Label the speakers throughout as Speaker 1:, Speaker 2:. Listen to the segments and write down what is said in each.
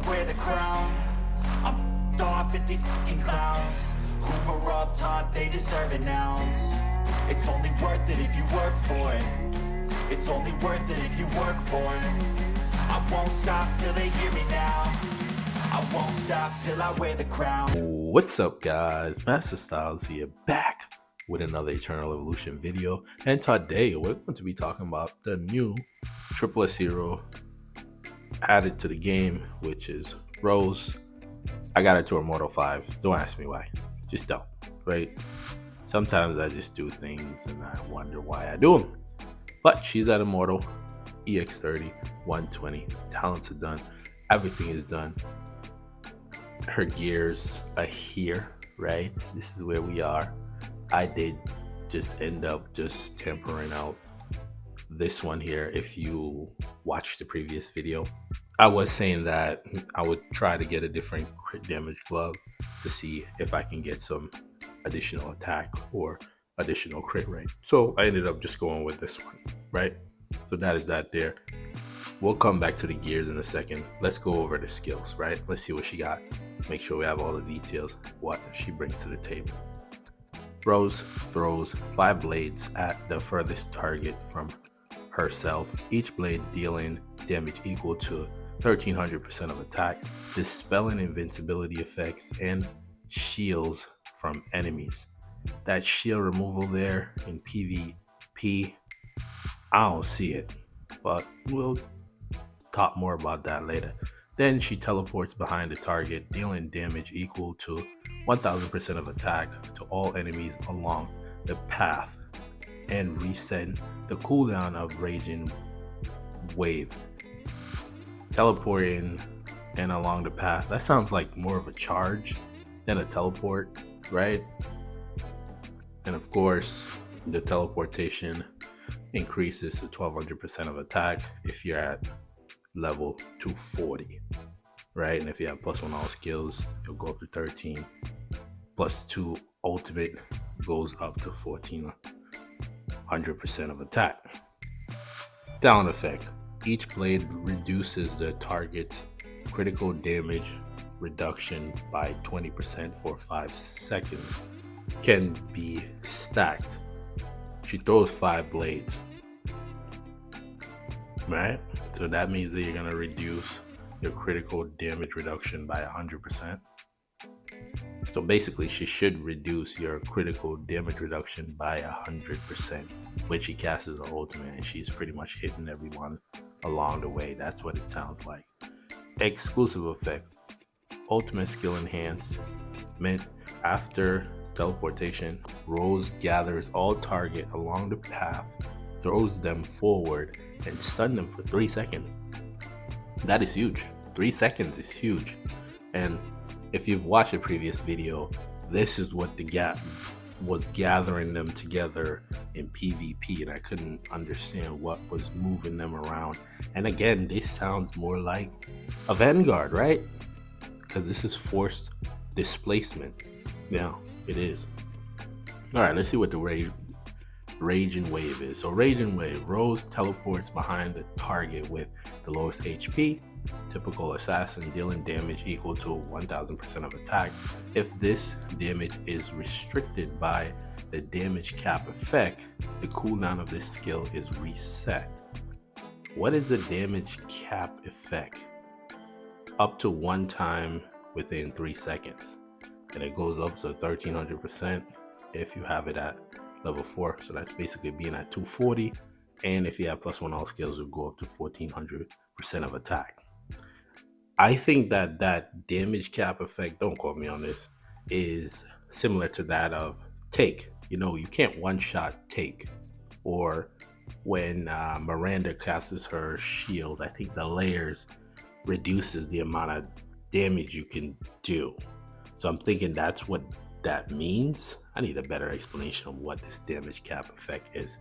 Speaker 1: wear the crown. I'm off at these fucking clowns who were all taught they deserve an ounce. It's only worth it if you work for it. It's only worth it if you work for it. I won't stop till they hear me now. I won't stop till I wear the crown.
Speaker 2: What's up, guys? Masta Styles here, back with another Eternal Evolution video. And today we're going to be talking about the new S hero added to the game, which is Rose. I got it to Immortal 5. Don't ask me why. Just don't, right? Sometimes I just do things and I wonder why I do them. But she's at Immortal, EX30, 120. Talents are done. Everything is done. Her gears are here, right? This is where we are. I did just end up just tempering out this one here. If you watched the previous video, I was saying that I would try to get a different crit damage glove to see if I can get some additional attack or additional crit rate. So I ended up just going with this one, right? So that is that there. We'll come back to the gears in a second. Let's go over the skills, right? Let's see what she got. Make sure we have all the details, what she brings to the table. Rose throws 5 blades at the furthest target from herself, each blade dealing damage equal to 1300% of attack, dispelling invincibility effects and shields from enemies. That shield removal there in PvP, I don't see it, but we'll talk more about that later. Then she teleports behind the target, dealing damage equal to 1000% of attack to all enemies along the path, and reset the cooldown of raging wave. Teleporting and along the path, that sounds like more of a charge than a teleport, right? And of course, the teleportation increases to 1200% of attack if you're at level 240, right? And if you have +1 all skills, you'll go up to 13. +2 ultimate goes up to 1400% of attack. Down effect. Each blade reduces the target's critical damage reduction by 20% for 5 seconds. Can be stacked. She throws 5 blades, right? So that means that you're going to reduce your critical damage reduction by 100%. So basically, she should reduce your critical damage reduction by 100% when she casts her ultimate, and she's pretty much hitting everyone along the way. That's what it sounds like. Exclusive effect. Ultimate skill enhancement. After teleportation, Rose gathers all target along the path, throws them forward, and stun them for 3 seconds. That is huge. 3 seconds is huge. And if you've watched a previous video, this is what the gap was gathering them together in PvP, and I couldn't understand what was moving them around. And again, this sounds more like a Vanguard, right? Because this is forced displacement. Yeah, it is. All right, let's see what the raging wave is. So raging wave, Rose teleports behind the target with the lowest HP, typical assassin, dealing damage equal to 1000% of attack. If this damage is restricted by the damage cap effect, the cooldown of this skill is reset. What is the damage cap effect? Up to 1 time within 3 seconds, and it goes up to 1300% if you have it at level 4. So that's basically being at 240, and if you have +1 all skills, it'll go up to 1400% of attack. I think that damage cap effect, don't quote me on this, is similar to that of take. You know, you can't one-shot take. Or when Miranda casts her shields, I think the layers reduces the amount of damage you can do. So I'm thinking that's what that means. I need a better explanation of what this damage cap effect is.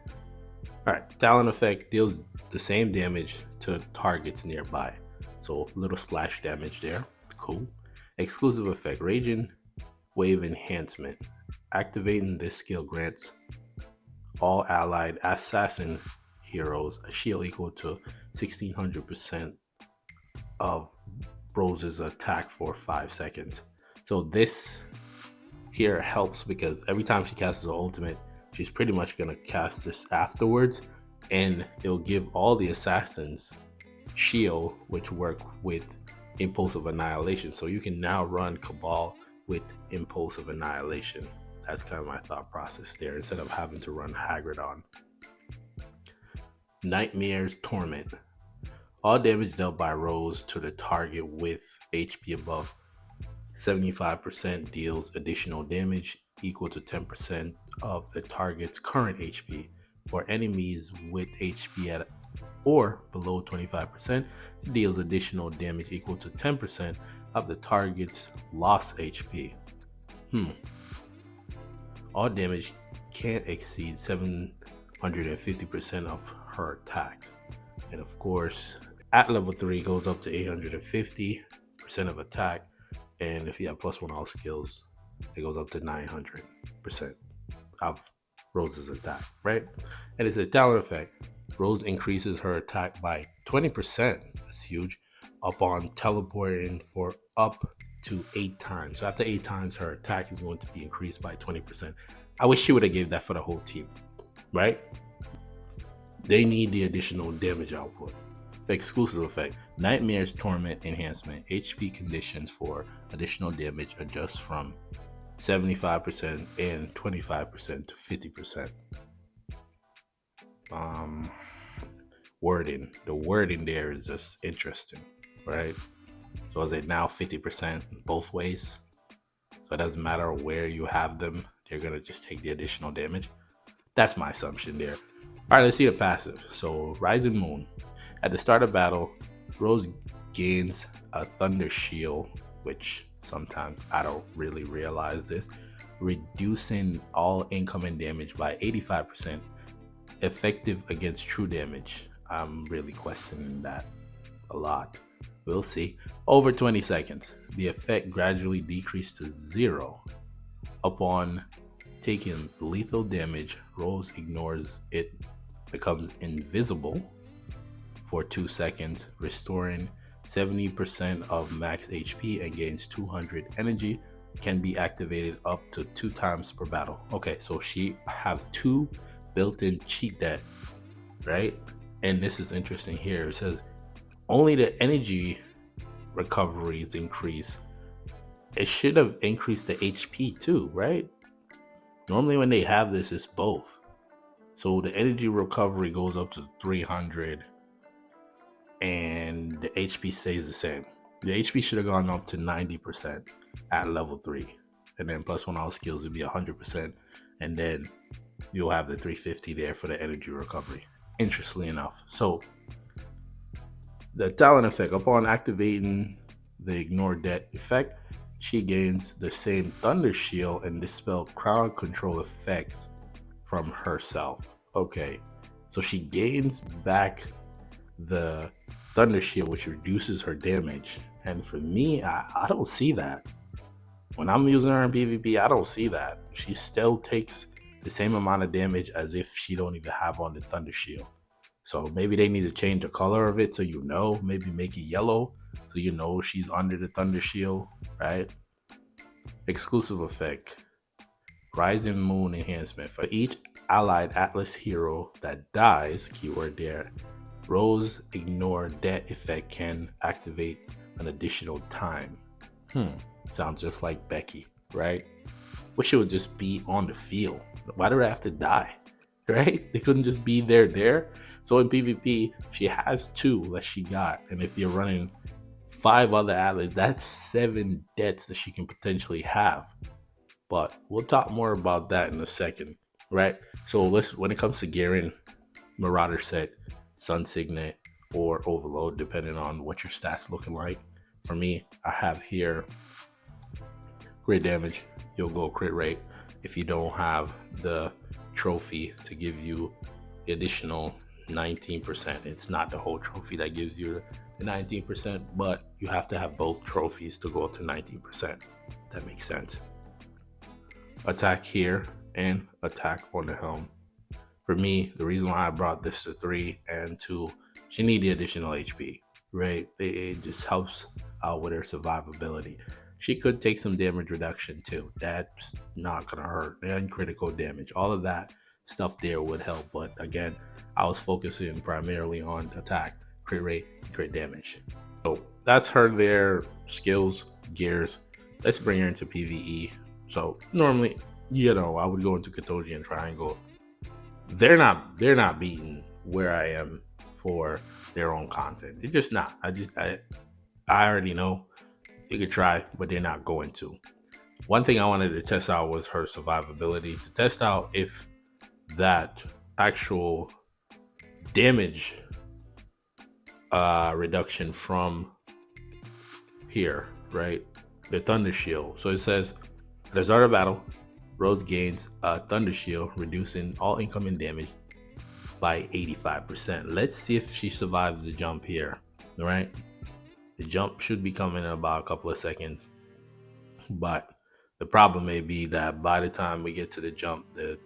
Speaker 2: All right, talent effect deals the same damage to targets nearby. So little splash damage there. Cool. Exclusive effect, raging wave enhancement. Activating this skill grants all allied assassin heroes a shield equal to 1600% of Rose's attack for 5 seconds. So this here helps because every time she casts her ultimate, she's pretty much going to cast this afterwards, and it'll give all the assassins shield, which work with Impulse of Annihilation. So you can now run Cabal with Impulse of Annihilation. That's kind of my thought process there, instead of having to run Hagridon. Nightmare's Torment. All damage dealt by Rose to the target with HP above 75% deals additional damage equal to 10% of the target's current HP. For enemies with HP at or below 25%, it deals additional damage equal to 10% of the target's lost HP. All damage can't exceed 750% of her attack. And of course, at level 3 goes up to 850% of attack. And if you have +1 all skills, it goes up to 900% of Rose's attack, right? And it's a talent effect. Rose increases her attack by 20%, that's huge, upon teleporting for up to 8 times. So after 8 times, her attack is going to be increased by 20%. I wish she would have gave that for the whole team, right? They need the additional damage output. Exclusive effect. Nightmare's Torment enhancement. HP conditions for additional damage adjust from 75% and 25% to 50%. Wording. The wording there is just interesting, right? So is it now 50% both ways? So it doesn't matter where you have them, they're gonna just take the additional damage. That's my assumption there. All right, let's see the passive. So Rising Moon. At the start of battle, Rose gains a Thunder Shield, which sometimes I don't really realize this, reducing all incoming damage by 85%, effective against true damage. I'm really questioning that a lot. We'll see. Over 20 seconds, the effect gradually decreased to 0. Upon taking lethal damage, Rose ignores it, becomes invisible for 2 seconds, restoring 70% of max HP and gains 200 energy. Can be activated up to 2 times per battle. Okay, so she have 2 built-in cheat deck, right? And this is interesting here. It says only the energy recoveries increase. It should have increased the HP too, right? Normally when they have this, it's both. So the energy recovery goes up to 300 and the HP stays the same. The HP should have gone up to 90% at level 3. And then +1 all skills would be 100%. And then you'll have the 350 there for the energy recovery. Interestingly enough. So the talent effect, upon activating the ignore debt effect, she gains the same Thunder Shield and dispel crowd control effects from herself. Okay, so she gains back the Thunder Shield, which reduces her damage. And for me, I don't see that. When I'm using her in PvP, I don't see that. She still takes the same amount of damage as if she don't even have on the Thunder Shield. So maybe they need to change the color of it so you know. Maybe make it yellow so you know she's under the Thunder Shield, right? Exclusive effect. Rising Moon enhancement. For each allied Atlas hero that dies, keyword there, Rose ignore debt effect can activate an additional time. Sounds just like Becky, right? Wish it would just be on the field. Why do they have to die, right? They couldn't just be there. So in PvP, she has 2 that she got. And if you're running 5 other Atlas, that's 7 debts that she can potentially have. But we'll talk more about that in a second, right? So when it comes to gearing Marauder set, Sun Signet, or Overload, depending on what your stats looking like. For me, I have here crit damage. You'll go crit rate. If you don't have the trophy to give you the additional 19%, it's not the whole trophy that gives you the 19%, but you have to have both trophies to go up to 19%. That makes sense. Attack here and attack on the helm. For me, the reason why I brought this to 3 and 2, she need the additional HP, right? It just helps with her survivability. She could take some damage reduction too. That's not gonna hurt. And critical damage. All of that stuff there would help. But again, I was focusing primarily on attack, crit rate, crit damage. So that's her there. Skills, gears. Let's bring her into PvE. So normally, I would go into Katoji and Triangle. They're not beating where I am for their own content. They're just not. I already know. You could try, but they're not going to. One thing I wanted to test out was her survivability, to test out if that actual damage reduction from here, right? The Thunder Shield. So it says, at the start of battle, Rose gains a Thunder Shield, reducing all incoming damage by 85%. Let's see if she survives the jump here, all right? The jump should be coming in about a couple of seconds. But the problem may be that by the time we get to the jump, the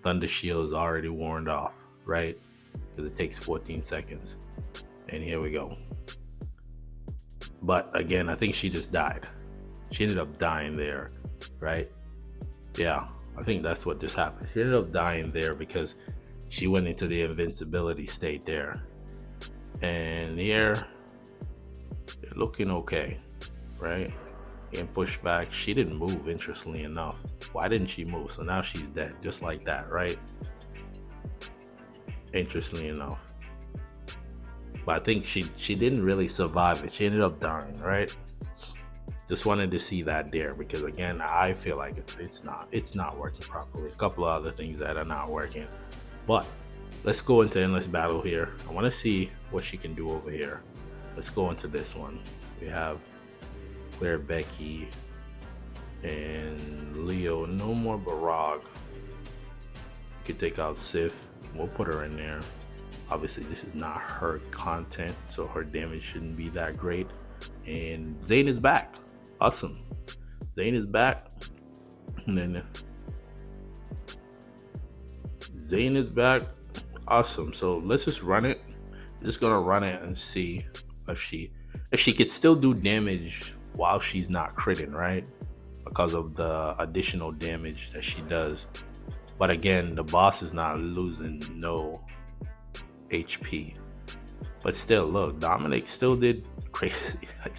Speaker 2: Thunder Shield is already worn off, right? Because it takes 14 seconds. And here we go. But again, I think she just died. She ended up dying there, right? Yeah, I think that's what just happened. She ended up dying there because she went into the invincibility state there. And here, looking okay, right? Getting pushed back. She didn't move, interestingly enough. Why didn't she move? So now she's dead, just like that, right? Interestingly enough. But I think she didn't really survive it. She ended up dying, right? Just wanted to see that there because again, I feel like it's not working properly. A couple of other things that are not working. But let's go into Endless Battle here. I want to see what she can do over here. Let's go into this one. We have Claire, Becky, and Leo. No more Barag. We could take out Sif. We'll put her in there. Obviously, this is not her content, so her damage shouldn't be that great. And Zane is back. Awesome. Zane is back. And then Zane is back. Awesome. So let's just run it. Just gonna run it and see if she could still do damage while she's not critting, right? Because of the additional damage that she does. But again, the boss is not losing no HP. But still, look, Dominic still did crazy. Like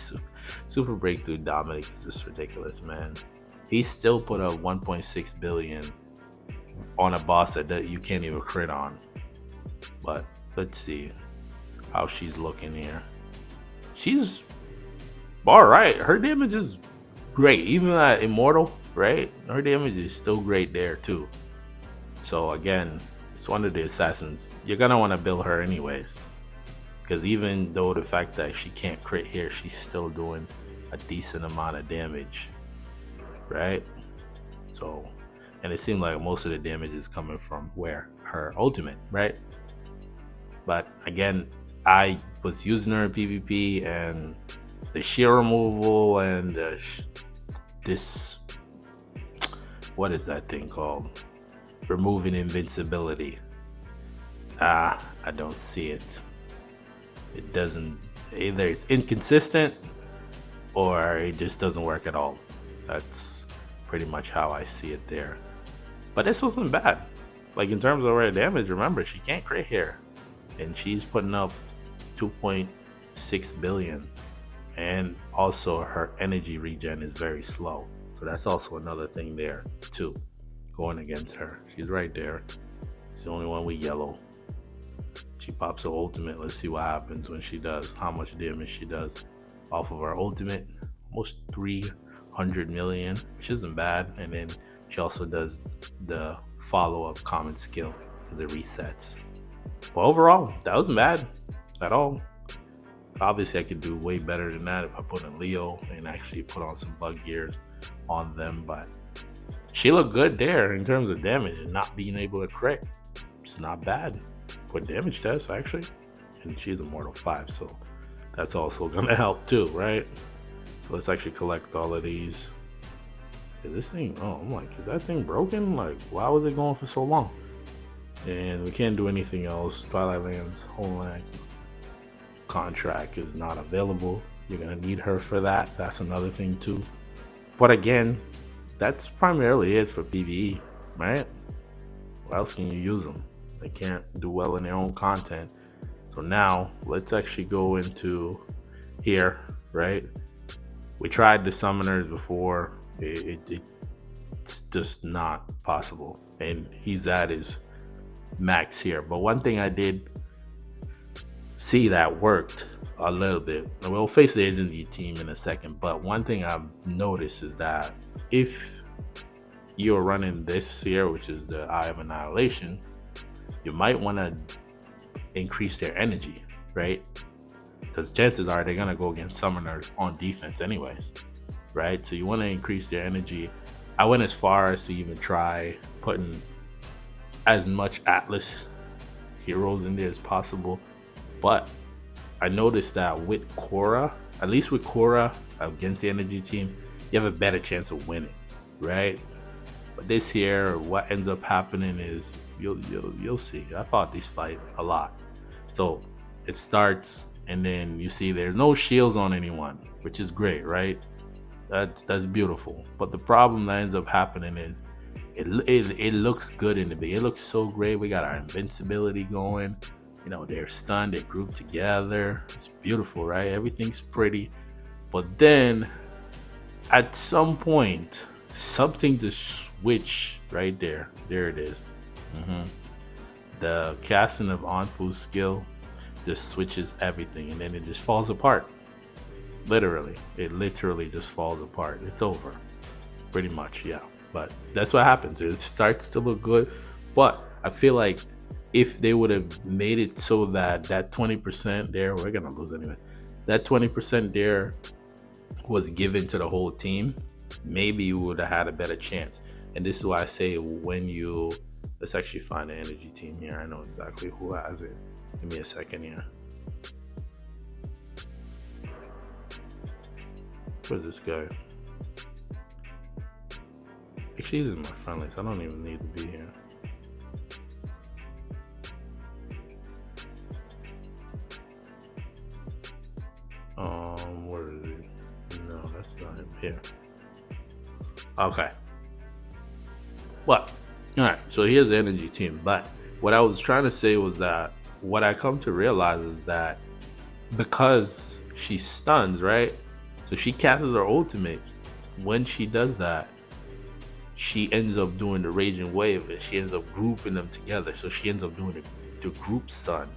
Speaker 2: super breakthrough Dominic is just ridiculous, man. He still put up 1.6 billion on a boss that you can't even crit on. But let's see how she's looking here. She's all right. Her damage is great. Even at Immortal, right? Her damage is still great there too. So again, it's one of the assassins. You're gonna want to build her anyways. Because even though the fact that she can't crit here, she's still doing a decent amount of damage. Right? So, and it seemed like most of the damage is coming from where? Her ultimate, right? But again, I was using her in PvP, and the shear removal and this, what is that thing called? Removing invincibility. I don't see it. It doesn't, either it's inconsistent or it just doesn't work at all. That's pretty much how I see it there. But this wasn't bad. Like in terms of her damage, remember, she can't crit here. And she's putting up 2.6 billion. And also her energy regen is very slow. So that's also another thing there too, going against her. She's right there. She's the only one with yellow. She pops her ultimate. Let's see what happens when she does, how much damage she does off of her ultimate. Almost 300 million, which isn't bad. And then she also does the follow-up common skill because it resets. But overall, that wasn't bad at all. Obviously, I could do way better than that if I put in Leo and actually put on some bug gears on them. But she looked good there in terms of damage and not being able to crit. It's not bad. Good damage test, actually. And she's Immortal 5, so that's also going to help too, right? So let's actually collect all of these. Is this thing, oh, I'm like, is that thing broken? Like, why was it going for so long? And we can't do anything else. Twilight Lands Homeland contract is not available. You're gonna need her for that. That's another thing too. But again, that's primarily it for PvE, right? What else can you use them? They can't do well in their own content. So now let's actually go into here, right? We tried the summoners before. It's just not possible. And he's at his max here. But one thing I did see that worked a little bit. We'll face the agency team in a second. But one thing I've noticed is that if you're running this here, which is the Eye of Annihilation, you might want to increase their energy, right? Because chances are they're going to go against summoners on defense anyways, right? So you want to increase their energy. I went as far as to even try putting as much Atlas heroes in there as possible. But I noticed that with Korra, at least with Korra against the energy team, you have a better chance of winning, right? But this here, what ends up happening is you'll see. I fought this fight a lot. So it starts, and then you see there's no shields on anyone, which is great, right? That's beautiful. But the problem that ends up happening is it looks good in the beginning. It looks so great. We got our invincibility going. You know, they're stunned, they're grouped together. It's beautiful, right? Everything's pretty. But then at some point, something just switch right there. There it is. The casting of Anpu's skill just switches everything, and then it just falls apart. Literally, it literally just falls apart. It's over, pretty much, yeah. But that's what happens. It starts to look good, but I feel like if they would have made it so that 20% there, we're gonna lose anyway. That 20% there was given to the whole team, maybe you would have had a better chance. And this is why I say let's actually find the energy team here. I know exactly who has it. Give me a second here. Where's this guy? Actually, he's in my friend list. I don't even need to be here. Where is he? No, that's not him. Here. Okay. Well, alright, so here's the energy team. But what I was trying to say was that what I come to realize is that because she stuns, right? So she casts her ultimate. When she does that, she ends up doing the raging wave, and she ends up grouping them together. So she ends up doing the group stun.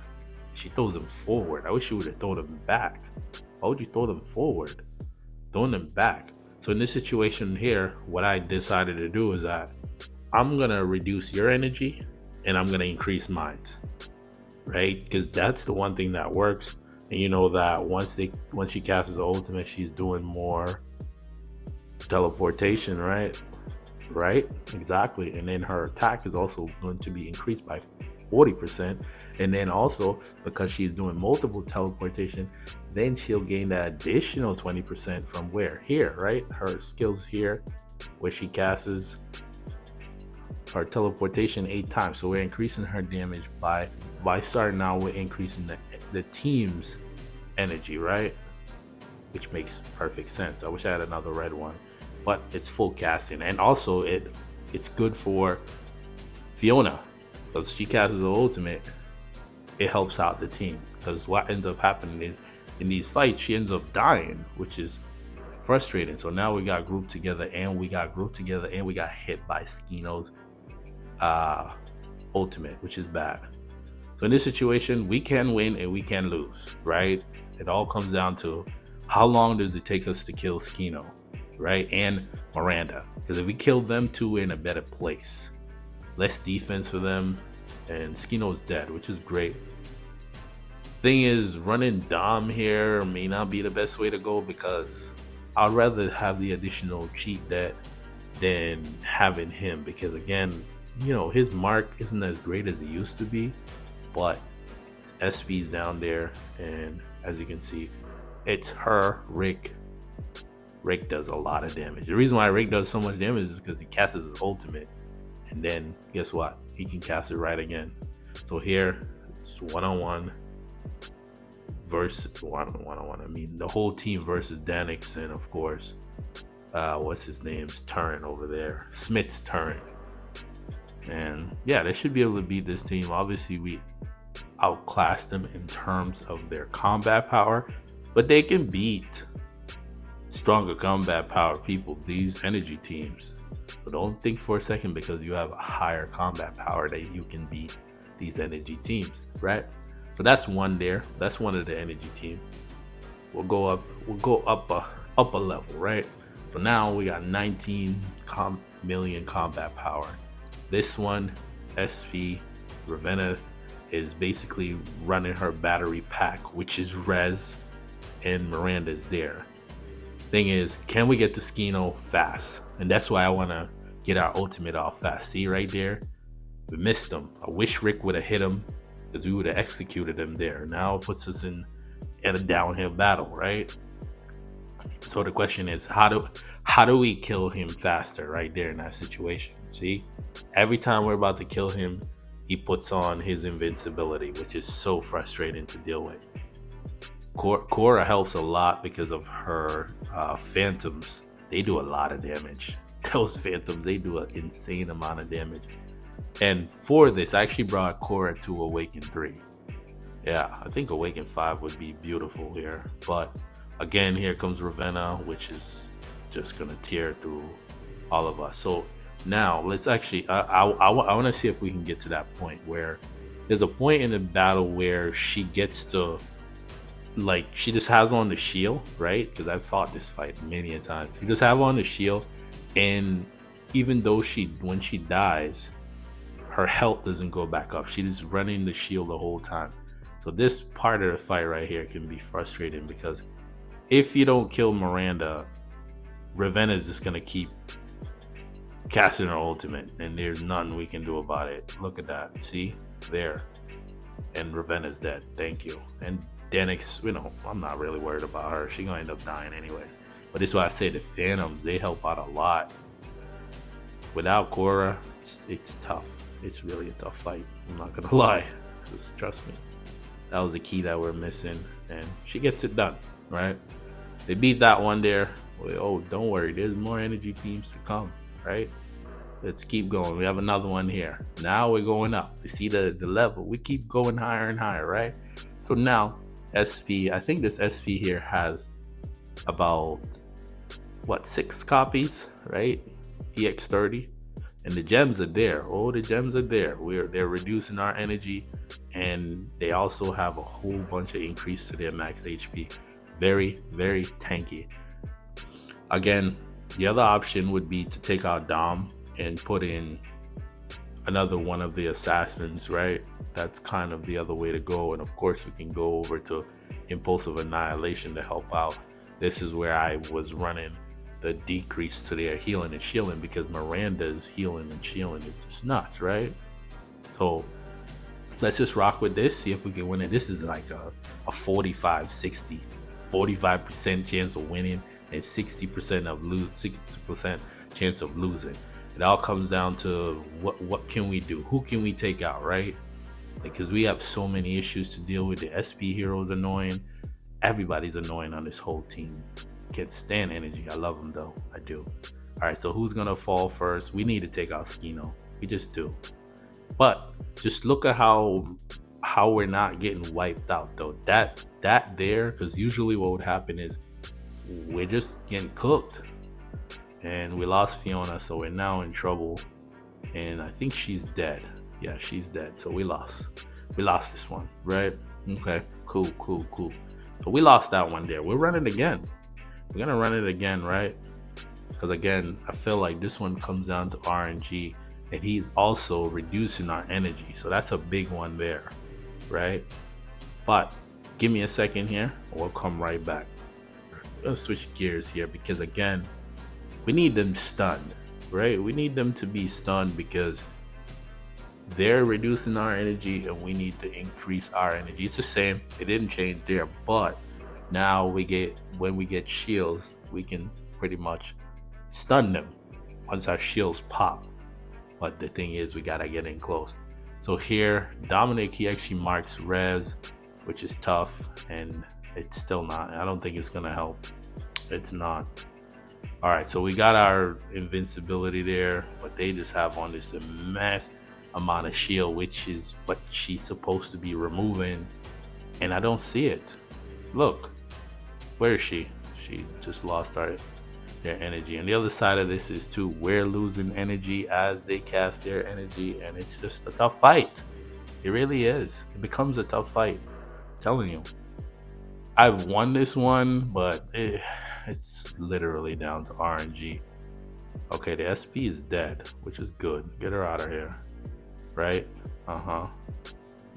Speaker 2: She throws them forward. I wish she would have thrown them back. Why would you throw them forward? Throwing them back. So in this situation here, what I decided to do is that I'm gonna reduce your energy and I'm gonna increase mine, right? Because that's the one thing that works. And you know that once she casts the ultimate, she's doing more teleportation, right? Right? Exactly. And then her attack is also going to be increased by 40%. And then also because she's doing multiple teleportation, then she'll gain that additional 20% from where? Here, right? Her skills here, where she casts her teleportation 8 times. So we're increasing her damage by starting out, we're increasing the team's energy, right? Which makes perfect sense. I wish I had another red one, but it's full casting. And also it's good for Fiona, because she casts the ultimate. It helps out the team, because what ends up happening is in these fights she ends up dying, which is frustrating. So now we got grouped together, and we got hit by Skino's ultimate, which is bad. So in this situation, we can win and we can lose, right? It all comes down to how long does it take us to kill Skino, right? And Miranda, because if we kill them two, we're in a better place. Less defense for them, and Skino's dead, which is great. Thing is, running Dom here may not be the best way to go, because I'd rather have the additional cheat debt than having him, because again, you know, his mark isn't as great as it used to be, but SP's down there, and as you can see, it's her, Rick. Rick does a lot of damage. The reason why Rick does so much damage is because he casts his ultimate, and then guess what? He can cast it right again. So here, it's one-on-one versus I mean the whole team versus Danix and of course what's his name's turn over there, Smith's turn. And yeah, they should be able to beat this team. Obviously we outclass them in terms of their combat power, but they can beat stronger combat power people, these energy teams. So don't think for a second because you have a higher combat power that you can beat these energy teams, right? So that's one there. That's one of the energy team. We'll go up a level, right? So now we got 19 million combat power. This one, SP Ravenna, is basically running her battery pack, which is Rez and Miranda's there. Thing is, can we get to Skino fast? And that's why I want to get our ultimate off fast. See right there? We missed him. I wish Rick would have hit him because we would have executed him there. Now it puts us in a downhill battle, right? So the question is, how do we kill him faster right there in that situation? See? Every time we're about to kill him, he puts on his invincibility, which is so frustrating to deal with. Cora helps a lot because of her phantoms. They do a lot of damage. Those phantoms, they do an insane amount of damage. And for this, I actually brought Cora to Awaken 3. Yeah, I think Awaken 5 would be beautiful here. But again, here comes Ravenna, which is just going to tear through all of us. So now let's actually, I want to see if we can get to that point where there's a point in the battle where she gets to, like, she just has on the shield, right? Because I've fought this fight many a times. She just have on the shield, and even though when she dies, her health doesn't go back up. She's running the shield the whole time. So this part of the fight right here can be frustrating because if you don't kill Miranda, Ravenna is just gonna keep casting her ultimate, and there's nothing we can do about it. Look at that. See there, and Ravenna's dead. Thank you. And Danix, I'm not really worried about her. She's gonna end up dying anyways. But this is why I say the Phantoms, they help out a lot. Without Cora, it's tough. It's really a tough fight. I'm not gonna lie. Just trust me. That was the key that we're missing, and she gets it done, right? They beat that one there. Oh, don't worry. There's more energy teams to come, right? Let's keep going. We have another one here. Now we're going up. You see the level. We keep going higher and higher, right? So now SP, I think this SP here has about 6 copies, right? EX30, and the gems are there. Oh, the gems are there. They're reducing our energy, and they also have a whole bunch of increase to their max HP. Very, very tanky. Again, the other option would be to take out Dom and put in another one of the assassins, right? That's kind of the other way to go. And of course, we can go over to Impulsive Annihilation to help out. This is where I was running the decrease to their healing and shielding because Miranda's healing and shielding is just nuts, right? So let's just rock with this, see if we can win it. This is like a 45-60, 45% chance of winning and 60% chance of losing. It all comes down to what can we do? Who can we take out, right? Because we have so many issues to deal with. The SP heroes annoying. Everybody's annoying on this whole team. Can't stand energy. I love them though. I do. All right, so who's gonna fall first? We need to take out Skino. We just do. But just look at how we're not getting wiped out though. That there, because usually what would happen is we're just getting cooked. And we lost Fiona, so we're now in trouble. And I think she's dead. Yeah, she's dead. So we lost. We lost this one, right? Okay, cool. So we lost that one there. We're running again. We're gonna run it again, right? Because again, I feel like this one comes down to RNG, and he's also reducing our energy. So that's a big one there, right? But give me a second here, and we'll come right back. I'm gonna switch gears here because again, we need them stunned, right? We need them to be stunned because they're reducing our energy and we need to increase our energy. It's the same. It didn't change there, but now when we get shields, we can pretty much stun them once our shields pop. But the thing is, we gotta get in close. So here, Dominic, he actually marks Rez which is tough, and it's still not. I don't think it's gonna help. It's not. All right, so we got our invincibility there, but they just have on this immense amount of shield, which is what she's supposed to be removing, and I don't see it. Look, where is she? She just lost their energy. And the other side of this is too, we're losing energy as they cast their energy, and it's just a tough fight. It really is. It becomes a tough fight. I'm telling you. I've won this one, but it's literally down to RNG. Okay, the SP is dead, which is good. Get her out of here. Right?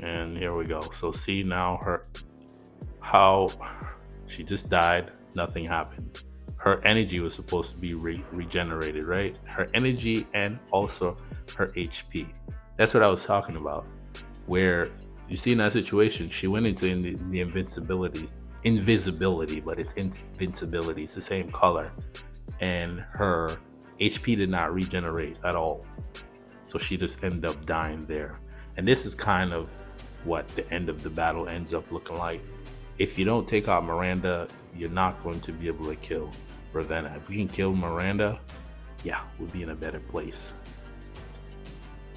Speaker 2: And here we go. So see now how she just died. Nothing happened. Her energy was supposed to be regenerated, right? Her energy and also her HP. That's what I was talking about. Where you see in that situation, she went into the invisibility, but it's invincibility. It's the same color, and her HP did not regenerate at all. So she just ended up dying there. And this is kind of what the end of the battle ends up looking like. If you don't take out Miranda, you're not going to be able to kill Ravenna. If we can kill Miranda, yeah, we'll be in a better place.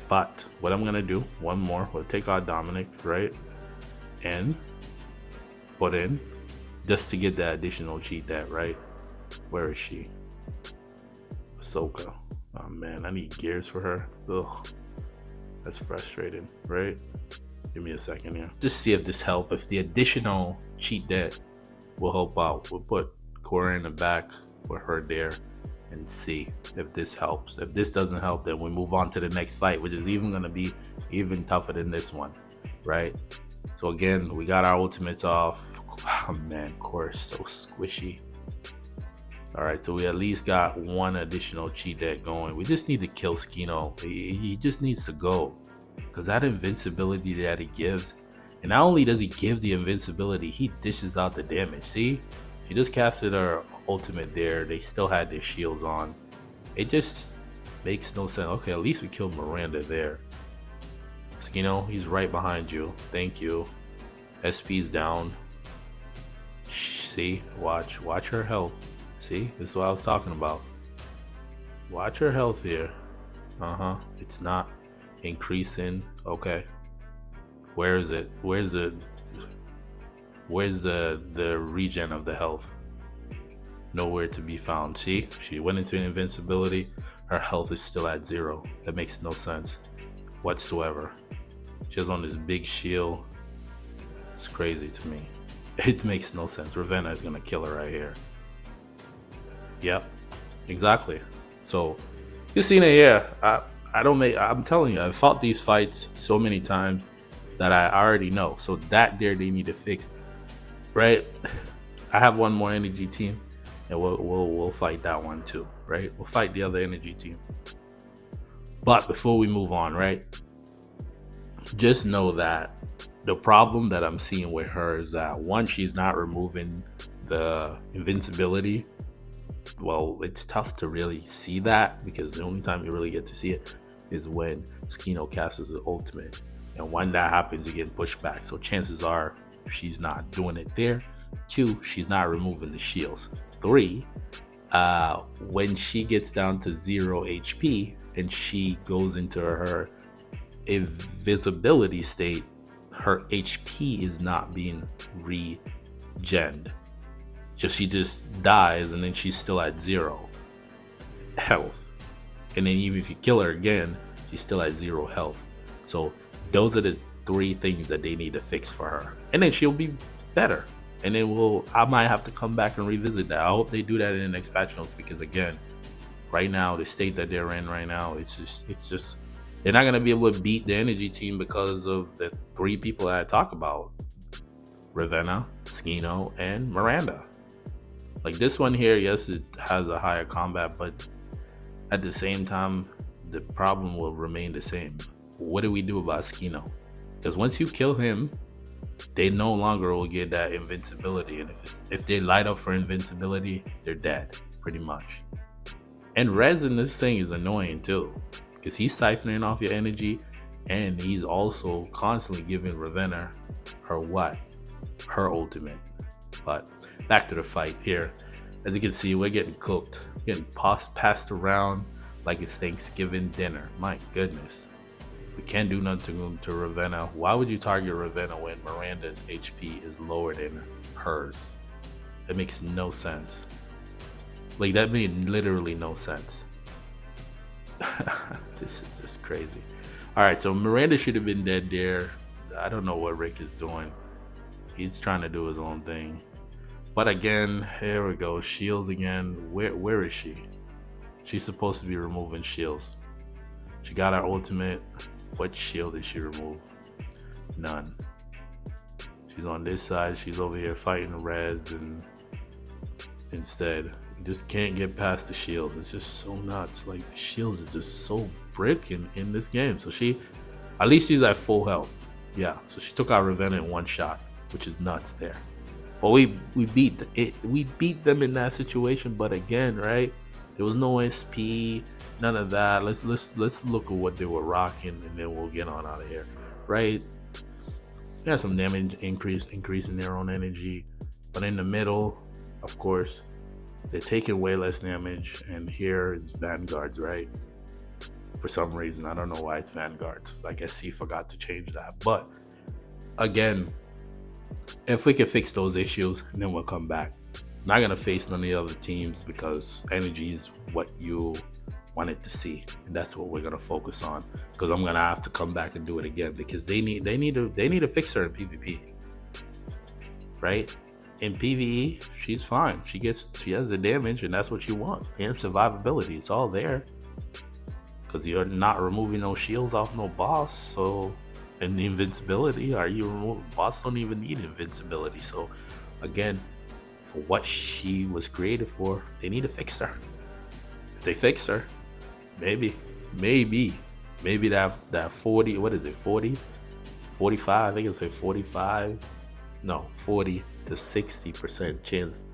Speaker 2: But what I'm gonna do, one more, we'll take out Dominic, right? And put in, just to get that additional cheat that, right? Where is she? Ahsoka. Oh man, I need gears for her. Ugh. That's frustrating, right? Give me a second here. Just see if this helps. If the additional cheat debt will help out. We'll put Cora in the back, put her there, and see if this helps. If this doesn't help, then we move on to the next fight, which is even gonna be even tougher than this one, right? So again, we got our ultimates off. Oh man, Cora's so squishy. All right, so we at least got one additional cheat deck going. We just need to kill Skino. He just needs to go, because that invincibility that he gives, and not only does he give the invincibility, he dishes out the damage. See, she just casted her ultimate there. They still had their shields on. It just makes no sense. Okay, at least we killed Miranda there. Skino, he's right behind you. Thank you. SP's down. See, watch her health. See, this is what I was talking about. Watch her health here. It's not increasing. Okay, where is it? Where's the regen of the health? Nowhere to be found. See, she went into invincibility. Her health is still at 0. That makes no sense whatsoever. She has on this big shield. It's crazy to me. It makes no sense. Ravenna is gonna kill her right here. Yep, exactly. So you seen it here. I'm telling you, I've fought these fights so many times that I already know. So that there they need to fix, right? I have one more energy team, and we'll fight that one too, right? We'll fight the other energy team. But before we move on, right? Just know that the problem that I'm seeing with her is that, one, she's not removing the invincibility. Well, it's tough to really see that, because the only time you really get to see it is when Skino casts the ultimate, and when that happens, you get pushed back. So chances are she's not doing it there. 2, she's not removing the shields. 3, when she gets down to 0 HP and she goes into her invisibility state, her HP is not being regened. She just dies, and then she's still at 0 health. And then even if you kill her again, she's still at 0 health. So those are the 3 things that they need to fix for her. And then she'll be better. And then I might have to come back and revisit that. I hope they do that in the next patch notes, because again, right now, the state that they're in right now, it's just they're not gonna be able to beat the energy team because of the 3 people that I talk about: Ravenna, Skino, and Miranda. Like this one here, yes, it has a higher combat, but at the same time, the problem will remain the same. What do we do about Skino? Because once you kill him, they no longer will get that invincibility, and if they light up for invincibility, they're dead, pretty much. And Rez in this thing is annoying too, because he's siphoning off your energy, and he's also constantly giving Ravenna her what? her ultimate. But back to the fight here. As you can see, we're getting cooked, getting passed around like it's Thanksgiving dinner. My goodness. We can't do nothing to Ravenna. Why would you target Ravenna when Miranda's HP is lower than hers? It makes no sense. Like, that made literally no sense. This is just crazy. Alright, so Miranda should have been dead there. I don't know what Rick is doing. He's trying to do his own thing. But again, here we go. Shields again. Where is she? She's supposed to be removing shields. She got her ultimate. What shield did she remove? None. She's on this side. She's over here fighting Rez, and instead, you just can't get past the shield. It's just so nuts. Like, the shields are just so brick in this game. So at least she's at full health. Yeah. So she took out Ravenna in one shot, which is nuts there. But we beat them in that situation. But again, right? There was no SP, none of that. Let's look at what they were rocking, and then we'll get on out of here, right? They had some damage increase in their own energy, but in the middle, of course, they're taking way less damage. And here is Vanguards, right? For some reason, I don't know why it's Vanguards. I guess he forgot to change that. But again, if we can fix those issues, then we'll come back. Not gonna face none of the other teams because energy is what you wanted to see, and that's what we're gonna focus on. Because I'm gonna have to come back and do it again because they need to fix her in PvP, right? In PvE, she's fine. She has the damage, and that's what you want. And survivability, it's all there. Because you're not removing no shields off no boss, so. And the invincibility, boss don't even need invincibility. So again, for what she was created for, they need to fix her. If they fix her, maybe that 40, what is it, 40, 45, I think it's like 40 to 60% chance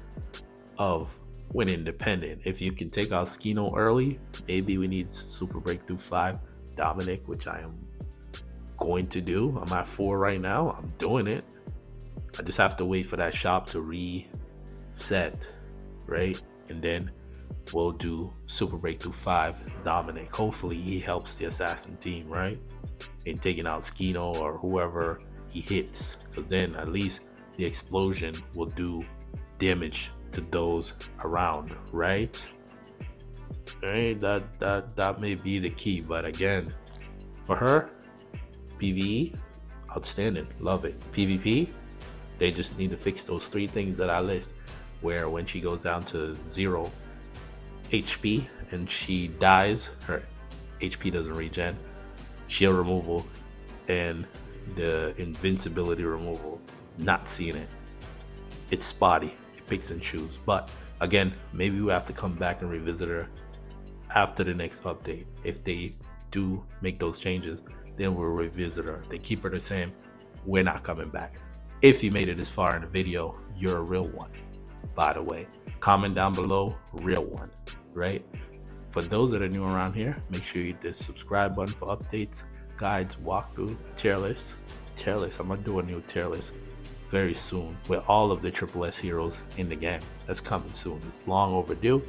Speaker 2: of winning independent. If you can take out Skino early, maybe we need Super Breakthrough 5 Dominic, which I am going to do. I'm at 4 right now. I'm doing it. I just have to wait for that shop to reset, right? And then we'll do Super Breakthrough 5 Dominic. Hopefully he helps the assassin team, right? In taking out Skino or whoever he hits, because then at least the explosion will do damage to those around, right? Right? That may be the key. But again, for her, PvE, outstanding, love it. PvP, they just need to fix those 3 things that I list, where when she goes down to 0 HP and she dies, her HP doesn't regen, shield removal, and the invincibility removal, not seeing it. It's spotty, it picks and chooses. But again, maybe we have to come back and revisit her after the next update. If they do make those changes, then we'll revisit her. If they keep her the same, we're not coming back. If you made it this far in the video, you're a real one, by the way. Comment down below, real one, right? For those that are new around here, make sure you hit the subscribe button for updates, guides, walkthrough, tier list. I'm gonna do a new tier list very soon with all of the Triple S heroes in the game. That's coming soon. It's long overdue.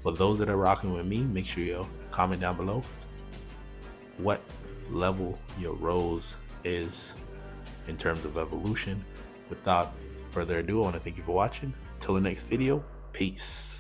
Speaker 2: For those that are rocking with me, make sure you comment down below what level your Rose is in terms of evolution. Without further ado, I want to thank you for watching. Till the next video, peace.